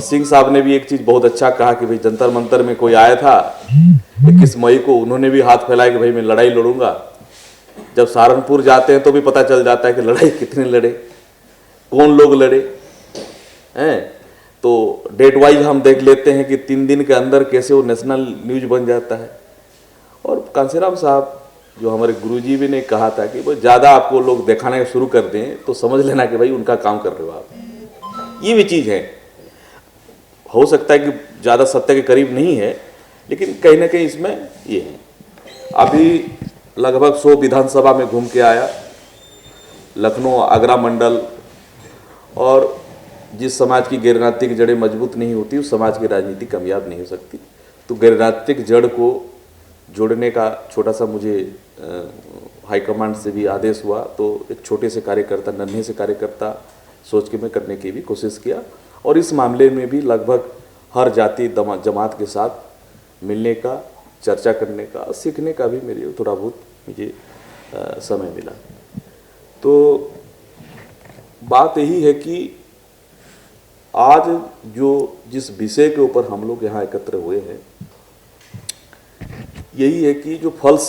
सिंह साहब ने भी एक चीज बहुत अच्छा कहा कि भाई जंतर मंतर में कोई आया था 21 मई को, उन्होंने भी हाथ फैलाया कि भाई मैं लड़ाई लड़ूंगा। जब सहारनपुर जाते हैं तो भी पता चल जाता है कि लड़ाई कितने लड़े, कौन लोग लड़े हैं। तो डेट वाइज हम देख लेते हैं कि 3 दिन के अंदर कैसे वो नेशनल न्यूज बन जाता है। और कांसीराम साहब जो हमारे गुरुजी भी ने कहा था कि वो ज़्यादा आपको लोग दिखाना शुरू कर दें तो समझ लेना कि भाई उनका काम कर रहे हो आप। ये भी चीज़ है, हो सकता है कि ज़्यादा सत्य के करीब नहीं है, लेकिन कहीं ना कहीं इसमें ये है। अभी लगभग 100 विधानसभा में घूम के आया, लखनऊ आगरा मंडल, और जिस समाज की गैर राजनीतिक जड़ें मजबूत नहीं होती उस समाज की राजनीति कामयाब नहीं हो सकती। तो गैर राजनीतिक जड़ को जोड़ने का छोटा सा मुझे हाईकमांड से भी आदेश हुआ, तो एक छोटे से कार्यकर्ता, नन्हे से कार्यकर्ता सोच के मैं करने की भी कोशिश किया। और इस मामले में भी लगभग हर जाति जमात के साथ मिलने का, चर्चा करने का, सीखने का भी मेरे थोड़ा बहुत मुझे समय मिला। तो बात यही है कि आज जो जिस विषय के ऊपर हम लोग यहाँ एकत्र हुए हैं, यही है कि जो फॉल्स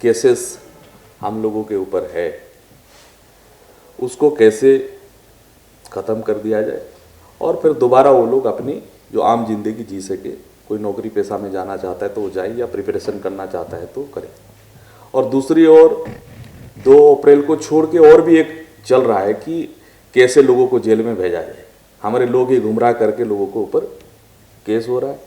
केसेस हम लोगों के ऊपर है उसको कैसे ख़त्म कर दिया जाए और फिर दोबारा वो लोग अपनी जो आम जिंदगी जी सके। कोई नौकरी पेशा में जाना चाहता है तो वो जाए, या प्रिपरेशन करना चाहता है तो करे। और दूसरी ओर 2 अप्रैल को छोड़ के और भी एक चल रहा है कि कैसे लोगों को जेल में भेजा जाए। हमारे लोग ही गुमराह करके लोगों को ऊपर केस हो रहा है,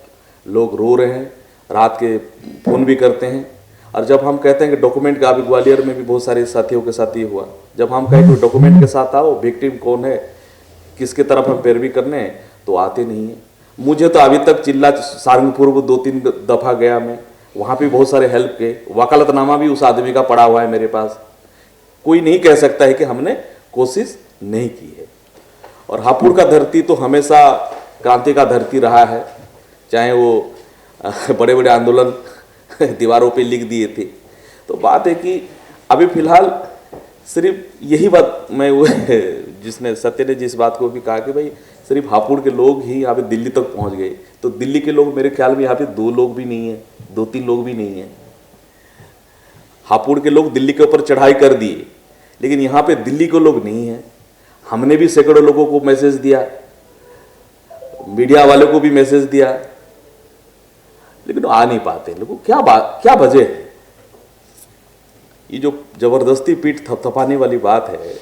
लोग रो रहे हैं, रात के फ़ोन भी करते हैं। और जब हम कहते हैं कि डॉक्यूमेंट का, अभी ग्वालियर में भी बहुत सारे साथियों के साथ ये हुआ, जब हम कहें कि डॉक्यूमेंट के साथ आओ, विक्टिम कौन है, किसके तरफ हम पैरवी करने हैं, तो आते नहीं हैं। मुझे तो अभी तक चिल्ला सहारनपुर को 2-3 दफ़ा गया मैं, वहाँ पे बहुत सारे हेल्प के, वकालतनामा भी उस आदमी का पड़ा हुआ है मेरे पास। कोई नहीं कह सकता है कि हमने कोशिश नहीं की है। और हापुड़ का धरती तो हमेशा क्रांति का धरती रहा है, चाहे वो बड़े बड़े आंदोलन दीवारों पे लिख दिए थे। तो बात है कि अभी फिलहाल सिर्फ यही बात मैं वो जिसने सत्य ने जिस बात को भी कहा कि भाई सिर्फ हापुड़ के लोग ही यहाँ पे दिल्ली तक पहुँच गए, तो दिल्ली के लोग मेरे ख्याल में यहाँ पे 2 लोग भी नहीं है, 2-3 लोग भी नहीं है। हापुड़ के लोग दिल्ली के ऊपर चढ़ाई कर दिए, लेकिन यहाँ पे दिल्ली के लोग नहीं है। हमने भी सैकड़ों लोगों को मैसेज दिया, मीडिया वाले को भी मैसेज दिया, लेकिन आ नहीं पाते लोगों। क्या वजह है? ये जो जबरदस्ती पीठ थपथपाने वाली बात है,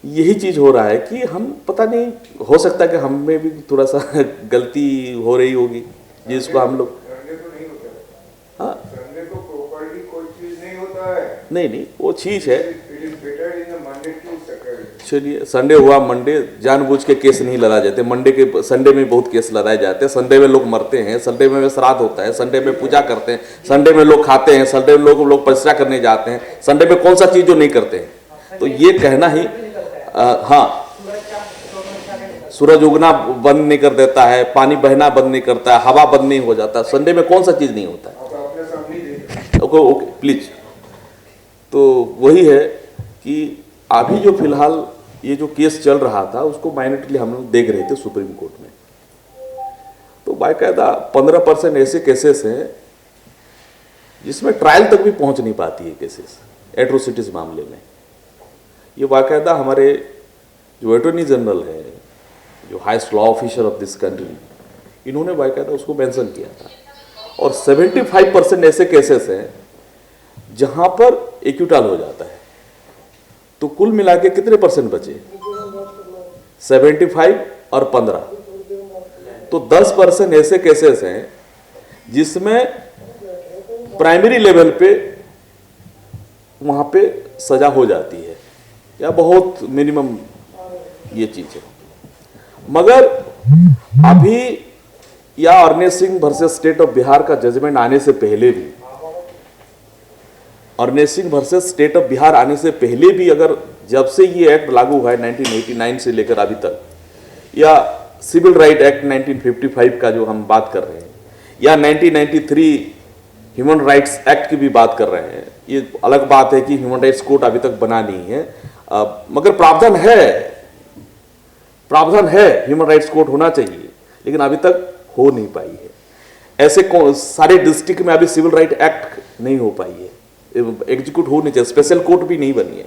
यही चीज हो रहा है कि हम पता नहीं, हो सकता है कि हम में भी थोड़ा सा गलती हो रही होगी जिसको हम लोग नहीं वो चीज है। चलिए, संडे हुआ, मंडे जानबूझ के केस नहीं लड़ा जाते, मंडे के संडे में बहुत केस लड़ाए जाते हैं। संडे में लोग मरते हैं, संडे में श्राद्ध होता है, संडे में पूजा करते हैं, संडे में लोग खाते हैं, संडे में लोग परिश्रा करने जाते हैं, संडे में कौन सा चीज जो नहीं करते हैं। तो ये कहना ही हाँ, सूरज उगना बंद नहीं कर देता है, पानी बहना बंद नहीं करता है, हवा बंद नहीं हो जाता, संडे में कौन सा चीज नहीं होता है। Okay please. तो वही है कि अभी जो फिलहाल ये जो केस चल रहा था उसको माइनरली हम लोग देख रहे थे सुप्रीम कोर्ट में, तो बाकायदा 15% ऐसे केसेस हैं जिसमें ट्रायल तक भी पहुंच नहीं पाती है केसेस, एट्रोसिटीज मामले में। ये बाकायदा हमारे जो अटॉर्नी जनरल है, जो highest law officer of this country, इन्होंने बाकायदा उसको मेंशन किया था। और 75% ऐसे केसेस हैं जहां पर एक्यूटल हो जाता है। तो कुल मिला के कितने परसेंट बचे? 75 और 15, तो 10% ऐसे केसेस हैं जिसमें प्राइमरी लेवल पे वहां पे सजा हो जाती है, या बहुत मिनिमम ये चीज है। मगर अभी या Arnet Singh versus state of Bihar का जजमेंट आने से पहले भी, Arnet Singh versus state of Bihar आने से पहले भी, अगर जब से ये एक्ट लागू हुआ है 1989 से लेकर अभी तक, या सिविल राइट एक्ट 1955 का जो हम बात कर रहे हैं, या 1993 ह्यूमन राइट्स एक्ट की भी बात कर रहे हैं, ये अलग बात है कि ह्यूमन राइट्स कोर्ट अभी तक बना नहीं है, मगर प्रावधान है, ह्यूमन राइट्स कोर्ट होना चाहिए। लेकिन अभी तक हो नहीं पाई है। ऐसे सारे डिस्ट्रिक्ट में अभी सिविल राइट एक्ट नहीं हो पाई है, एग्जीक्यूट हो नहीं चाहिए, स्पेशल कोर्ट भी नहीं बनी है।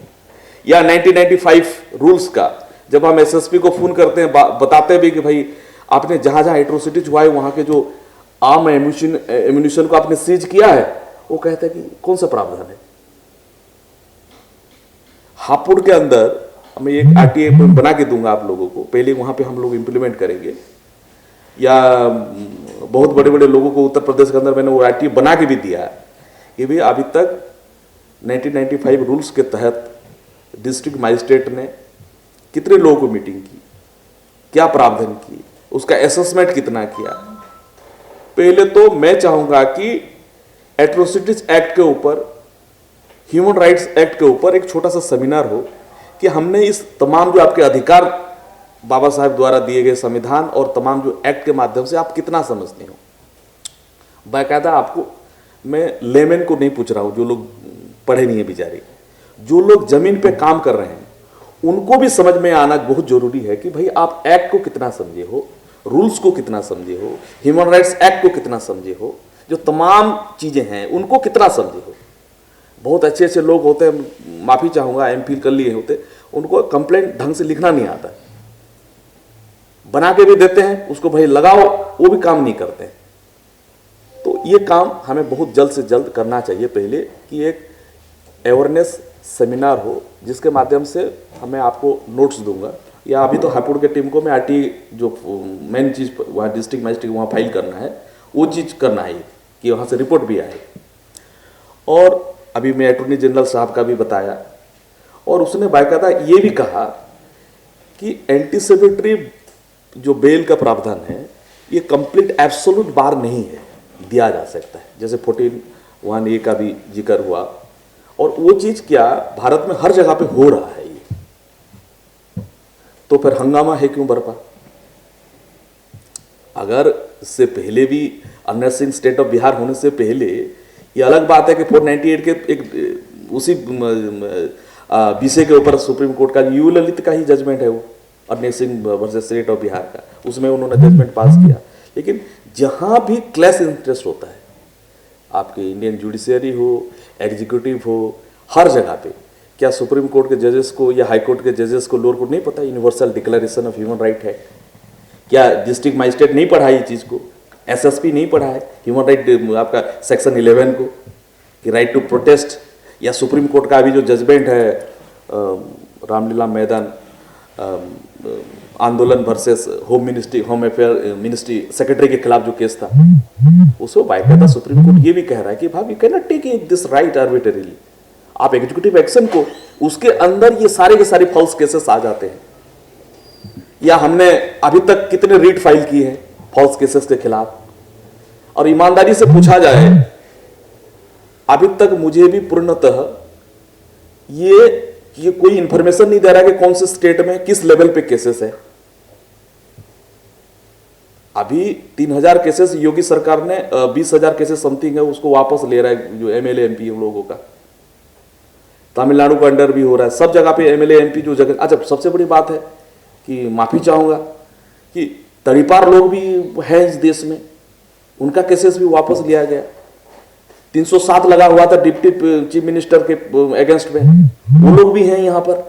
या 1995 रूल्स का जब हम एसएसपी को फोन करते हैं, बताते भी कि भाई आपने जहां जहां एट्रोसिटीज हुआ है वहां के जो आर्म एम्यूनिशन को आपने सीज किया है, वो कहते हैं कि कौन सा प्रावधान है। हापुड़ के अंदर मैं एक आरटीए बना के दूंगा आप लोगों को, पहले वहां पे हम लोग इंप्लीमेंट करेंगे। या बहुत बड़े बड़े लोगों को उत्तर प्रदेश के अंदर मैंने वो आरटीए बना के भी दिया कि भाई अभी तक 1995 रूल्स के तहत डिस्ट्रिक्ट मजिस्ट्रेट ने कितने लोगों को मीटिंग की, क्या प्रावधान किए, उसका असेसमेंट कितना किया। पहले तो मैं चाहूंगा कि एट्रोसिटीज एक्ट के ऊपर, ह्यूमन राइट्स एक्ट के ऊपर एक छोटा सा सेमिनार हो कि हमने इस तमाम जो आपके अधिकार बाबा साहब द्वारा दिए गए संविधान और तमाम जो एक्ट के माध्यम से आप कितना समझते हो। बाकायदा आपको मैं लेमैन को नहीं पूछ रहा हूं, जो लोग पढ़े नहीं है बेचारे, जो लोग जमीन पे काम कर रहे हैं उनको भी समझ में आना बहुत जरूरी है कि भाई आप एक्ट को कितना समझे हो, रूल्स को कितना समझे हो, ह्यूमन राइट्स एक्ट को कितना समझे हो, जो तमाम चीजें हैं उनको कितना समझे हो। बहुत अच्छे अच्छे लोग होते हैं, माफी चाहूंगा, एमफिल कर लिए होते, उनको कंप्लेंट ढंग से लिखना नहीं आता, बना के भी देते हैं, उसको भाई लगाओ, वो भी काम नहीं करते हैं। तो ये काम हमें बहुत जल्द से जल्द करना चाहिए। पहले कि एक अवेयरनेस सेमिनार हो जिसके माध्यम से हमें आपको नोट्स दूंगा, या अभी तो हापुड़ के टीम को मैं आरटी जो मेन चीज़ वहाँ डिस्ट्रिक्ट मजिस्ट्रेट वहाँ फाइल करना है, वो चीज़ करना है कि वहाँ से रिपोर्ट भी आए। और अभी मैं अटॉर्नी जनरल साहब का भी बताया, और उसने बाकायदा ये भी कहा कि एंटीसिपेटरी जो बेल का प्रावधान है ये कंप्लीट एब्सोल्यूट बार नहीं है, दिया जा सकता है, जैसे 14(1)(a) का भी जिक्र हुआ। और वो चीज क्या भारत में हर जगह पे हो रहा है ये, तो फिर हंगामा है क्यों बरपा। अगर इससे पहले भी अनरेस्टिंग स्टेट ऑफ बिहार होने से पहले, ये अलग बात है कि 498 के एक उसी विषय के ऊपर सुप्रीम कोर्ट का यू ललित का ही जजमेंट है वो, अनरेस्टिंग वर्सेस स्टेट ऑफ बिहार का, उसमें उन्होंने जजमेंट पास किया। लेकिन जहां भी क्लैश इंटरेस्ट होता है, आपके इंडियन जुडिशियरी हो, एग्जीक्यूटिव हो, हर जगह पे, क्या सुप्रीम कोर्ट के जजेस को या हाई कोर्ट के जजेस को लोअर कोर्ट नहीं पता universal declaration of human right है? क्या डिस्ट्रिक्ट मजिस्ट्रेट नहीं पढ़ा ये चीज़ को? एसएसपी नहीं पढ़ा है ह्यूमन राइट आपका सेक्शन 11 को, कि राइट टू प्रोटेस्ट? या सुप्रीम कोर्ट का अभी जो जजमेंट है रामलीला मैदान आंदोलन versus home ministry, home affair ministry secretary के खिलाफ जो केस था, उसको बाकायदा सुप्रीम कोर्ट ये भी कह रहा है कि भाई you can not take this right arbitrarily. आप एग्जीक्यूटिव एक्शन को, उसके अंदर ये सारे के सारे फॉल्स केसेस आ जाते हैं। या हमने अभी तक कितने रीट फाइल की है फॉल्स केसेस के खिलाफ, और ईमानदारी से पूछा जाए, अभी तक मुझे भी पूर्णतः ये कोई इंफॉर्मेशन नहीं दे रहा कि कौन से स्टेट में किस लेवल पे केसेस है। अभी 3000 केसेस योगी सरकार ने 20,000 केसेस समथिंग है उसको वापस ले रहा है, जो एमएलए एमपी लोगों का। तमिलनाडु का अंडर भी हो रहा है, सब जगह पे एमएलए एमपी जो जगह। अच्छा, सबसे बड़ी बात है कि माफी चाहूंगा कि तड़ीपार लोग भी हैं इस देश में, उनका केसेस भी वापस लिया गया। 307 लगा हुआ था डिप्टी चीफ मिनिस्टर के अगेंस्ट में, वो लोग भी हैं यहाँ पर।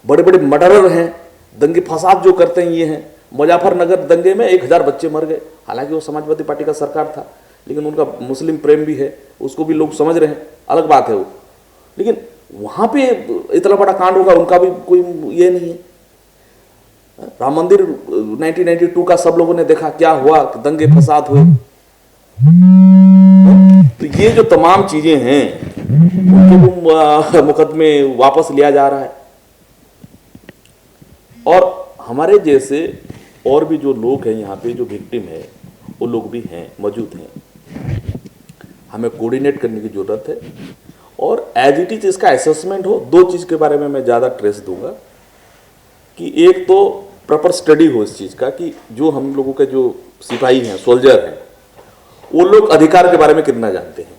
बड़े बड़े मर्डरर हैं, दंगे फसाद जो करते हैं ये हैं। मुजफ्फरनगर दंगे में 1000 बच्चे मर गए, हालांकि वो समाजवादी पार्टी का सरकार था, लेकिन उनका मुस्लिम प्रेम भी है, उसको भी लोग समझ रहे हैं, अलग बात है वो। लेकिन वहां पे इतना बड़ा कांड होगा, उनका भी कोई ये नहीं है। राम मंदिर 1992 का सब लोगों ने देखा क्या हुआ, दंगे फसाद हुए। तो ये जो तमाम चीजें हैं उनको मुकदमे वापस लिया जा रहा है। और हमारे जैसे और भी जो लोग हैं यहाँ पे जो विक्टिम है, वो लोग भी हैं, मौजूद हैं। हमें कोऑर्डिनेट करने की जरूरत है, और एज इट इज इसका असेसमेंट हो। 2 चीज के बारे में मैं ज्यादा ट्रेस दूंगा कि एक तो प्रॉपर स्टडी हो इस चीज का कि जो हम लोगों के जो सिपाही हैं, सोल्जर हैं, वो लोग अधिकार के बारे में कितना जानते हैं,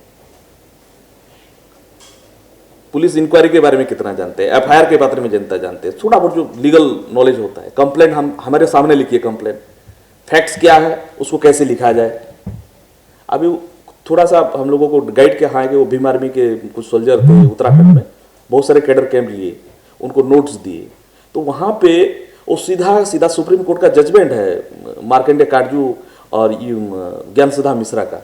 पुलिस इंक्वायरी के बारे में कितना जानते हैं, एफआईआर के बारे में जनता जानते हैं, थोड़ा बहुत जो लीगल नॉलेज होता है। कंप्लेंट हमारे सामने लिखिए कंप्लेंट, फैक्ट्स क्या है उसको कैसे लिखा जाए। अभी थोड़ा सा हम लोगों को गाइड किया है कि वो भीम आर्मी के कुछ सोल्जर थे उत्तराखंड में, बहुत सारे कैडर कैंप लिए, उनको नोट्स दिए, तो वहाँ पे वो सीधा सीधा सुप्रीम कोर्ट का जजमेंट है मार्कंडेय काटजू और ज्ञान सुधा मिश्रा का,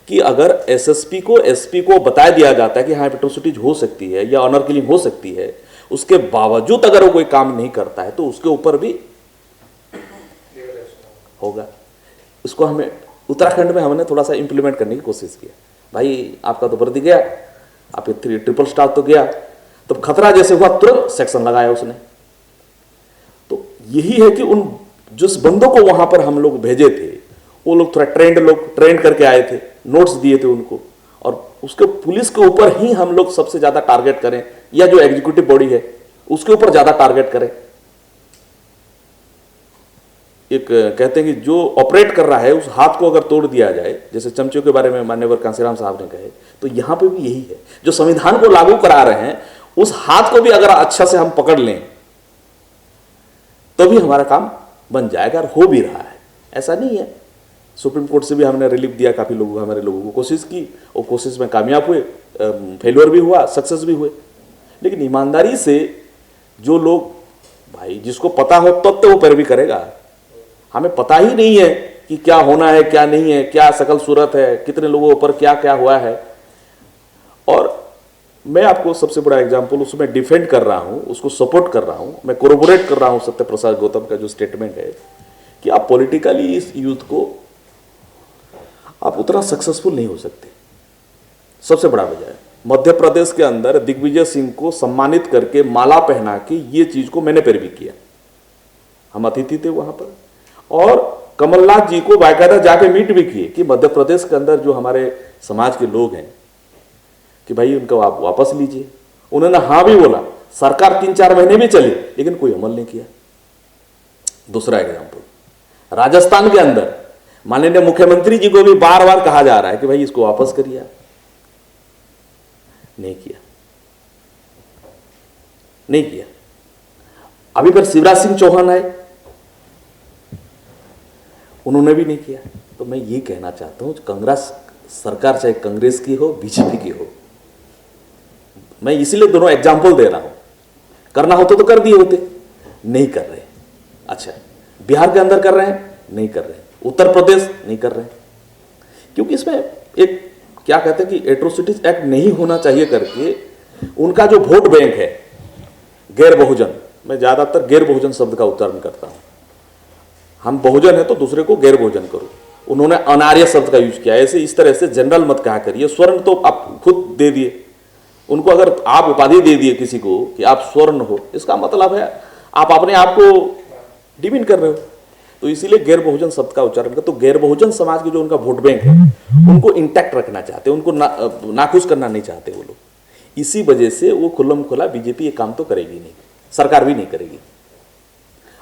कि अगर एसएसपी को एसपी को बता दिया जाता है कि हाँ एट्रोसिटीज हो सकती है या ऑनर किलिंग हो सकती है, उसके बावजूद अगर वो कोई काम नहीं करता है तो उसके ऊपर भी होगा। उसको हमें उत्तराखंड में हमने थोड़ा सा इंप्लीमेंट करने की कोशिश किया। भाई आपका तो वर्दी गया, आप ट्रिपल स्टार तो गया, तो खतरा जैसे हुआ तुरंत सेक्शन लगाया उसने। तो यही है कि उन जिस बंदों को वहां पर हम लोग भेजे थे वो लोग थोड़ा ट्रेंड करके आए थे, नोट्स दिए थे उनको, और उसके पुलिस के ऊपर ही हम लोग सबसे ज्यादा टारगेट करें, या जो एग्जीक्यूटिव बॉडी है उसके ऊपर ज्यादा टारगेट करें। एक कहते हैं कि जो ऑपरेट कर रहा है उस हाथ को अगर तोड़ दिया जाए, जैसे चमचों के बारे में मान्यवर कांसीराम साहब ने कहे, तो यहां पे भी यही है, जो संविधान को लागू करा रहे हैं उस हाथ को भी अगर अच्छा से हम पकड़ लें तो भी हमारा काम बन जाएगा, और हो भी रहा है। ऐसा नहीं है, सुप्रीम कोर्ट से भी हमने रिलीफ दिया काफी लोगों, हमारे लोगों को कोशिश की, और कोशिश में कामयाब हुए, फेलियर भी हुआ, सक्सेस भी हुए। लेकिन ईमानदारी से जो लोग, भाई जिसको पता हो तब तो वो पैरवी करेगा। हमें पता ही नहीं है कि क्या होना है क्या नहीं है, क्या शकल सूरत है, कितने लोगों पर क्या क्या हुआ है। और मैं आपको सबसे बड़ा एग्जांपल उसमें डिफेंड कर रहा हूं, उसको सपोर्ट कर रहा हूं, मैं कोरोबोरेट कर रहा हूं सत्य प्रसाद गौतम का जो स्टेटमेंट है कि आप पॉलिटिकली इस यूथ को आप उतना सक्सेसफुल नहीं हो सकते। सबसे बड़ा वजह है, मध्य प्रदेश के अंदर दिग्विजय सिंह को सम्मानित करके माला पहना के ये चीज को मैंने पैरवी किया, हम अतिथि थे वहां पर, और कमलनाथ जी को बाकायदा जाके मीट भी किए कि मध्य प्रदेश के अंदर जो हमारे समाज के लोग हैं कि भाई उनको आप वापस लीजिए। उन्होंने हाँ भी बोला, सरकार 3-4 महीने भी चली लेकिन कोई अमल नहीं किया। दूसरा एग्जाम्पल, राजस्थान के अंदर माननीय मुख्यमंत्री जी को भी बार बार कहा जा रहा है कि भाई इसको वापस करिए, नहीं किया, नहीं किया। अभी फिर शिवराज सिंह चौहान आए, उन्होंने भी नहीं किया। तो मैं ये कहना चाहता हूं, कांग्रेस सरकार चाहे कांग्रेस की हो बीजेपी की हो, मैं इसीलिए दोनों एग्जाम्पल दे रहा हूं, करना होता तो कर दिए होते, नहीं कर रहे। अच्छा, बिहार के अंदर कर रहे हैं, नहीं कर रहे, उत्तर प्रदेश नहीं कर रहे, क्योंकि इसमें एक क्या कहते हैं कि एट्रोसिटीज एक्ट नहीं होना चाहिए करके उनका जो वोट बैंक है गैर बहुजन, मैं ज्यादातर गैर बहुजन शब्द का उच्चारण करता हूं, हम बहुजन है तो दूसरे को गैर बहुजन करो, उन्होंने अनार्य शब्द का यूज किया। ऐसे इस तरह से जनरल मत कहा करिए, स्वर्ण तो आप खुद दे दिए उनको, अगर आप उपाधि दे दिए किसी को कि आप स्वर्ण हो, इसका मतलब है आप अपने आप को डिमीन कर रहे हो। तो इसीलिए गैर बहुजन शब्द का उच्चारण कर, तो गैर बहुजन समाज के जो उनका वोट बैंक है उनको इंटैक्ट रखना चाहते, उनको नाखुश करना नहीं चाहते वो लोग। इसी वजह से वो खुल्लम खुला बीजेपी ये काम तो करेगी नहीं, सरकार भी नहीं करेगी।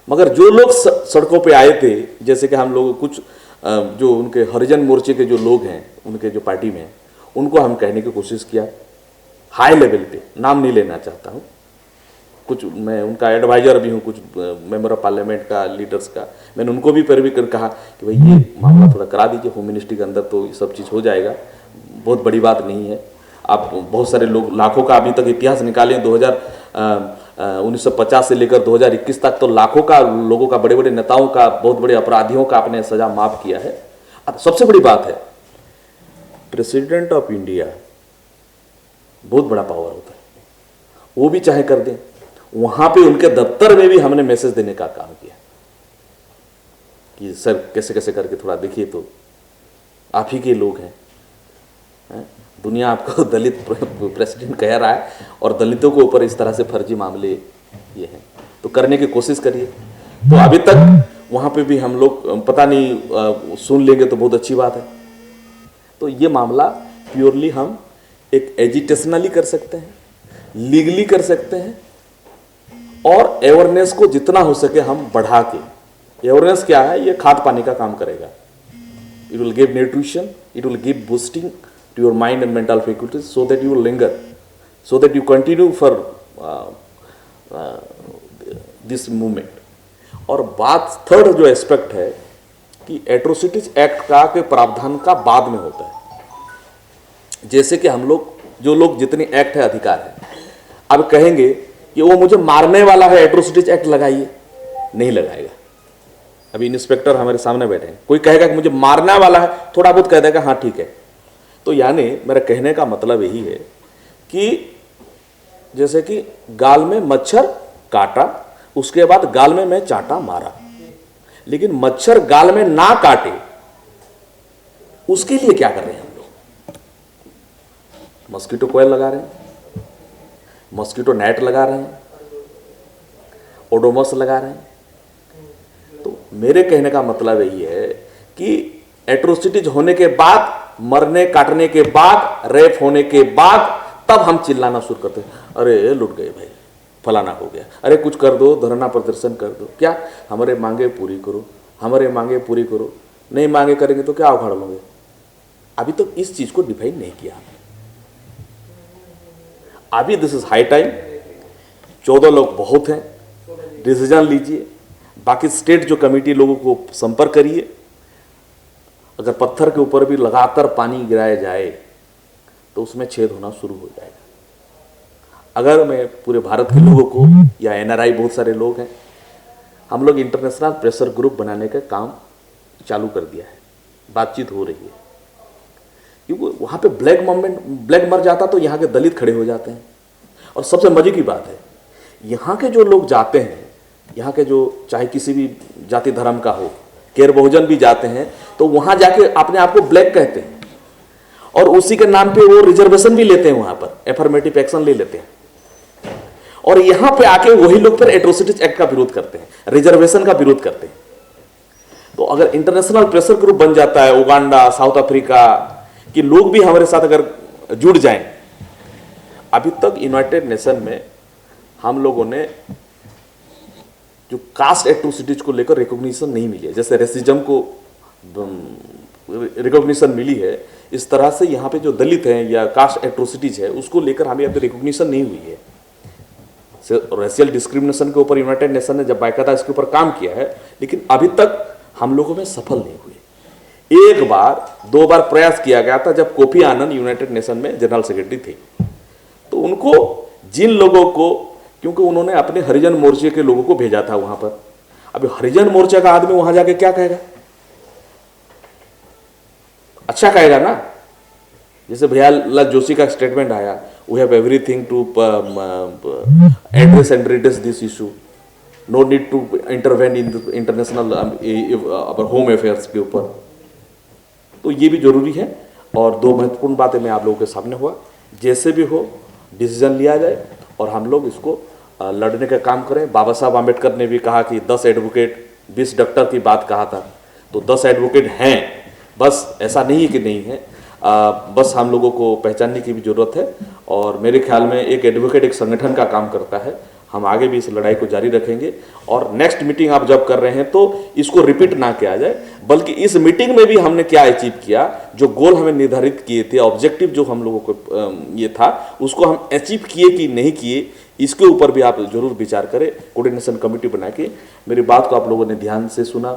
मगर जो लोग सड़कों पे आए थे, जैसे कि हम लोग कुछ जो उनके हरिजन मोर्चे के जो लोग हैं उनके जो पार्टी में, उनको हम कहने की कोशिश किया हाई लेवल पे, नाम नहीं लेना चाहता हूँ, कुछ मैं उनका एडवाइजर भी हूँ, कुछ मेंबर ऑफ पार्लियामेंट का, लीडर्स का, मैंने उनको भी पैरवी कर कहा कि भाई ये मामला थोड़ा करा दीजिए, होम मिनिस्ट्री के अंदर तो ये सब चीज़ हो जाएगा, बहुत बड़ी बात नहीं है। आप बहुत सारे लोग, लाखों का अभी तक इतिहास निकालें, 1950 से लेकर 2021 तक तो लाखों का लोगों का, बड़े बड़े नेताओं का, बहुत बड़े अपराधियों का आपने सजा माफ किया है। अब सबसे बड़ी बात है, प्रेसिडेंट ऑफ इंडिया बहुत बड़ा पावर होता है, वो भी चाहे कर दें। वहां पे उनके दफ्तर में भी हमने मैसेज देने का काम किया कि सर कैसे कैसे करके थोड़ा देखिए, तो आप ही के लोग हैं, दुनिया आपको दलित प्रेसिडेंट कह रहा है और दलितों के ऊपर इस तरह से फर्जी मामले ये हैं, तो करने की कोशिश करिए। तो अभी तक वहां पे भी हम लोग पता नहीं सुन लेंगे तो बहुत अच्छी बात है। तो ये मामला प्योरली हम एक एजिटेशनली कर सकते हैं, लीगली कर सकते हैं, और अवेयरनेस को जितना हो सके हम बढ़ा के, अवेयरनेस क्या है, ये खाद पानी का काम करेगा। It will give nutrition, it will give boosting to your mind and mental faculties so that you will linger, so that you continue for this movement. और बात थर्ड जो एस्पेक्ट है कि एट्रोसिटीज एक्ट का के प्रावधान का बाद में होता है। जैसे कि हम लोग जो लोग जितने एक्ट है अधिकार है, अब कहेंगे कि वो मुझे मारने वाला है एट्रोसिटीज एक्ट लगाइए, नहीं लगाएगा। अभी इंस्पेक्टर हमारे सामने बैठे हैं, कोई कहेगा कि मुझे मारने वाला है, थोड़ा बहुत कह देगा हाँ ठीक है। तो यानी मेरा कहने का मतलब यही है कि जैसे कि गाल में मच्छर काटा, उसके बाद गाल में मैं चाटा मारा, लेकिन मच्छर गाल में ना काटे उसके लिए क्या कर रहे हैं हम लोग? मस्कीटो कोयल लगा रहे हैं, मस्कीटो नेट लगा रहे हैं, ओडोमस लगा रहे हैं। तो मेरे कहने का मतलब यही है कि एट्रोसिटीज होने के बाद, मरने काटने के बाद, रेप होने के बाद तब हम चिल्लाना शुरू करते हैं, अरे लुट गए भाई, फलाना हो गया, अरे कुछ कर दो, धरना प्रदर्शन कर दो। क्या? हमारे मांगे पूरी करो, हमारे मांगे पूरी करो, नहीं मांगे करेंगे तो क्या उखाड़ लोगे? अभी तक तो इस चीज को डिफाइन नहीं किया हमने। अभी दिस इज हाई टाइम। 14 लोग बहुत हैं, डिसीजन लीजिए। बाकी स्टेट जो कमेटी लोगों को संपर्क करिए। अगर पत्थर के ऊपर भी लगातार पानी गिराया जाए तो उसमें छेद होना शुरू हो जाएगा। अगर मैं पूरे भारत के लोगों को, या एनआरआई बहुत सारे लोग हैं, हम लोग इंटरनेशनल प्रेशर ग्रुप बनाने का काम चालू कर दिया है, बातचीत हो रही है। क्योंकि वहाँ पे ब्लैक मर जाता तो यहाँ के दलित खड़े हो जाते हैं। और सबसे मजे की बात है, यहाँ के जो लोग जाते हैं, यहाँ के जो चाहे किसी भी जाति धर्म का हो, केर बहुजन भी जाते हैं, तो वहाँ जाके अपने आप को ब्लैक कहते हैं और उसी के नाम पे वो रिजर्वेशन भी लेते हैं, वहाँ पर एफर्मेटिव एक्शन ले लेते हैं। और यहाँ पे आके वही लोग फिर एट्रोसिटीज एक्ट का विरोध करते हैं, रिजर्वेशन का विरोध करते हैं। तो अगर इंटरनेशनल प्रेशर ग्रुप बन जाता है, उगांडा, साउथ अफ्रीका कि लोग भी हमारे साथ अगर जुड़ जाएं। अभी तक यूनाइटेड नेशन में हम लोगों ने जो कास्ट एट्रोसिटीज को लेकर रिकॉग्निशन नहीं मिली है, जैसे रेसिज्म को रिकॉग्निशन मिली है, इस तरह से यहाँ पे जो दलित हैं या कास्ट एट्रोसिटीज है उसको लेकर हमें अभी रिकॉग्निशन नहीं हुई है। रेशियल डिस्क्रिमिनेशन के ऊपर यूनाइटेड नेशन ने जब बाकायदा इसके ऊपर काम किया है, लेकिन अभी तक हम लोगों में सफल नहीं हुए। एक बार 2 बार प्रयास किया गया था जब कोफी आनंद यूनाइटेड नेशन में जनरल सेक्रेटरी थे, तो उनको जिन लोगों को, क्योंकि उन्होंने अपने हरिजन मोर्चे के लोगों को भेजा था वहां पर, अभी हरिजन मोर्चे का आदमी वहां जाके क्या कहेगा? अच्छा कहेगा ना। जैसे भैया जोशी का स्टेटमेंट आया, we have everything to address and redress this issue, no need to intervene in international home affairs के ऊपर। तो ये भी जरूरी है। और 2 महत्वपूर्ण बातें मैं आप लोगों के सामने हुआ, जैसे भी हो डिसीजन लिया जाए और हम लोग इसको लड़ने का काम करें। बाबा साहब आम्बेडकर ने भी कहा कि 10 एडवोकेट 20 डॉक्टर की बात कहा था, तो 10 एडवोकेट हैं, बस ऐसा नहीं है कि नहीं है। बस हम लोगों को पहचानने की भी जरूरत है। और मेरे ख्याल में एक एडवोकेट एक संगठन का काम करता है। हम आगे भी इस लड़ाई को जारी रखेंगे और नेक्स्ट मीटिंग आप जब कर रहे हैं तो इसको रिपीट ना किया जाए, बल्कि इस मीटिंग में भी हमने क्या अचीव किया, जो गोल हमें निर्धारित किए थे, ऑब्जेक्टिव जो हम लोगों को ये था, उसको हम अचीव किए कि नहीं किए, इसके ऊपर भी आप जरूर विचार करें। कोऑर्डिनेशन कमेटी बना के मेरी बात को आप लोगों ने ध्यान से सुना।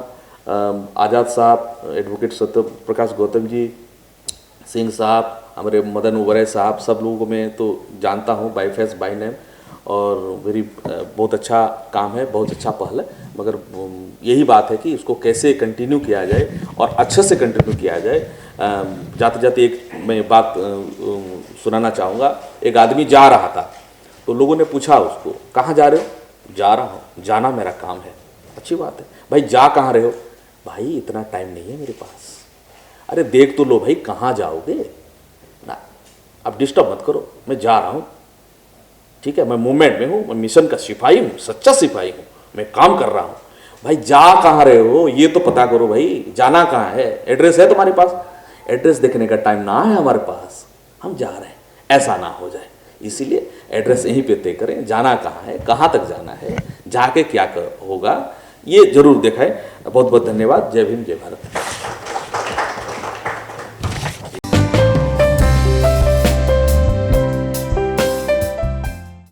आज़ाद साहब, एडवोकेट सत्य प्रकाश गौतम जी, सिंह साहब, हमारे मदन उबराय साहब, सब लोगों को मैं तो जानता हूँ बाय फेस बाय नेम, और मेरी बहुत अच्छा काम है, बहुत अच्छा पहल है। मगर यही बात है कि इसको कैसे कंटिन्यू किया जाए और अच्छे से कंटिन्यू किया जाए। जाते जाते एक मैं बात सुनाना चाहूँगा। एक आदमी जा रहा था तो लोगों ने पूछा उसको, कहाँ जा रहे हो? जा रहा हूँ, जाना मेरा काम है। अच्छी बात है भाई, जा कहाँ रहे हो? भाई इतना टाइम नहीं है मेरे पास। अरे देख तो लो भाई, कहाँ जाओगे ना, अब डिस्टर्ब मत करो, मैं जा रहा हूँ, ठीक है, मैं मूवमेंट में हूँ, मैं मिशन का सिपाही हूँ, सच्चा सिपाही हूँ, मैं काम कर रहा हूँ। भाई जा कहाँ रहे हो ये तो पता करो भाई, जाना कहाँ है, एड्रेस है तुम्हारे पास? एड्रेस देखने का टाइम ना है हमारे पास, हम जा रहे हैं, ऐसा ना हो जाए। इसीलिए एड्रेस यहीं पे तय करें, जाना कहाँ है, कहाँ तक जाना है, जाके क्या होगा, ये जरूर दिखाएं। बहुत बहुत धन्यवाद। जय भीम, जय भारत।